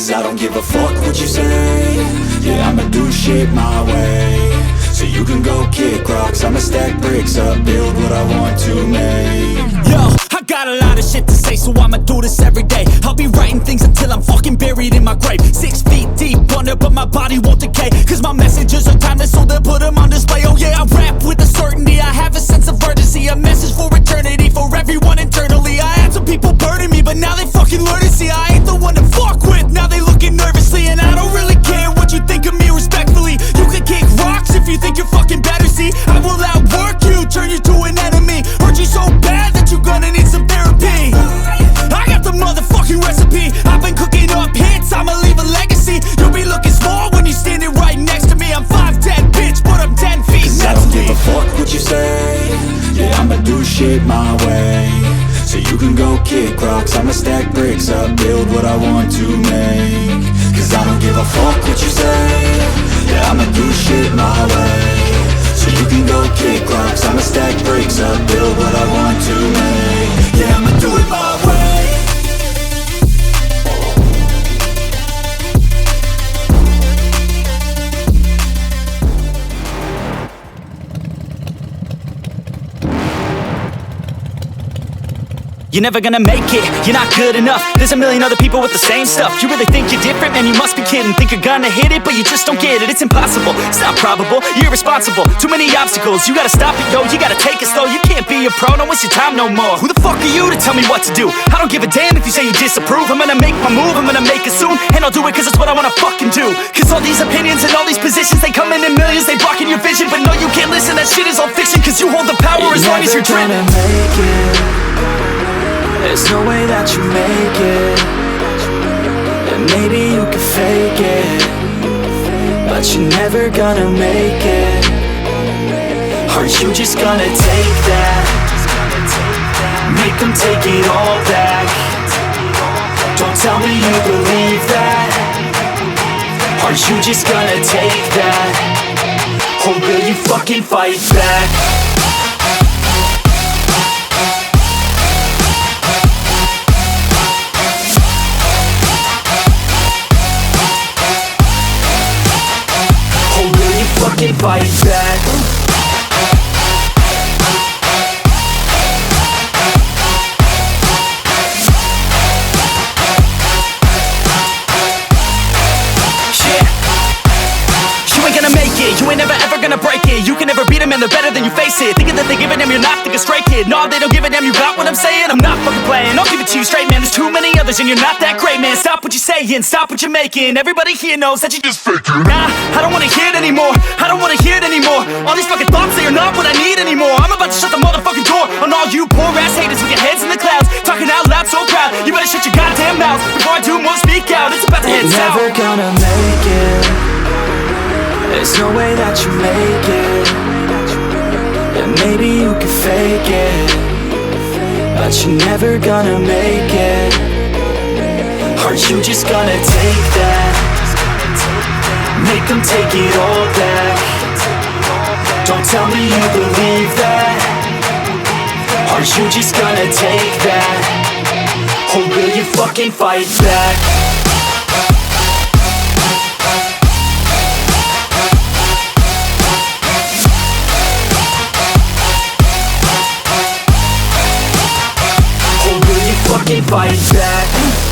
'Cause I don't give a fuck what you say. Yeah, I'ma do shit my way. So you can go kick rocks, I'ma stack bricks up, build what I want to make. Yo, I got a lot of shit to say, so I'ma do this every day. I'll be writing things until I'm fucking buried in my grave. 6 feet deep under, but my body won't decay. 'Cause my messages are timeless, so they'll put them on display. Oh yeah, I rap with a certainty, I have a sense of urgency. A message for eternity, for everyone internally. I had some people burning me, but now they fucking learn to see I ain't the one to fuck with. Now they looking nervously, and I don't really care what you think of me respectfully. You can kick rocks if you think you're fucking better, see. I will outwork you, turn you to an enemy. Hurt you so bad that you're gonna need some therapy. I got the motherfucking recipe. I've been cooking up hits, I'ma leave a legacy. You'll be looking small when you're standing right next to me. I'm 5'10", bitch, but I'm 10 feet. 'Cause I don't give a fuck what you say. Yeah, I'ma do shit my way. So you can go kick rocks, I'ma stack bricks up, build what I want to make. 'Cause I don't give a fuck what you say. Yeah, I'ma do shit my way. So you can go kick rocks, I'ma stack bricks up, build what I want to make. Yeah, I'ma do it my way. You're never gonna make it, you're not good enough. There's a million other people with the same stuff. You really think you're different? Man, you must be kidding. Think you're gonna hit it, but you just don't get it. It's impossible, it's not probable, you're irresponsible. Too many obstacles, you gotta stop it, yo. You gotta take it slow, you can't be a pro. Don't waste your time no more. Who the fuck are you to tell me what to do? I don't give a damn if you say you disapprove. I'm gonna make my move, I'm gonna make it soon. And I'll do it 'cause it's what I wanna fucking do. 'Cause all these opinions and all these positions, they come in millions, they blocking your vision. But no, you can't listen, that shit is all fiction. 'Cause you hold the power as long as you're dreaming. Make it. There's no way that you make it. And maybe you can fake it, but you're never gonna make it. Aren't you just gonna take that? Make them take it all back. Don't tell me you believe that. Aren't you just gonna take that? Or will you fucking fight back? Fucking fight back. Yeah. You ain't gonna make it, you ain't never ever gonna break it. You can never beat them and they're better than you face it. Thinking that they give a damn, you're not thinking straight, kid. No, they don't give a damn, you got what I'm saying? I'm not fucking playing, I'll give it to you straight, man. There's too many others and you're not that great, man. Stop what you're saying, stop what you're making. Everybody here knows that you just faking. Nah, I don't wanna hear it anymore, I don't wanna hear it anymore. All these fucking thoughts, they are not what I need anymore. I'm about to shut the motherfucking door on all you poor ass haters with your heads in the clouds, talking out loud so proud. You better shut your goddamn mouth before I do more, speak out. It's about to head south. You're never gonna make it. There's no way that you make it. And maybe you can fake it, but you're never gonna make it. Aren't you just gonna take that? Make them take it all back. Don't tell me you believe that. Aren't you just gonna take that? Or will you fucking fight back? Or will you fucking fight back?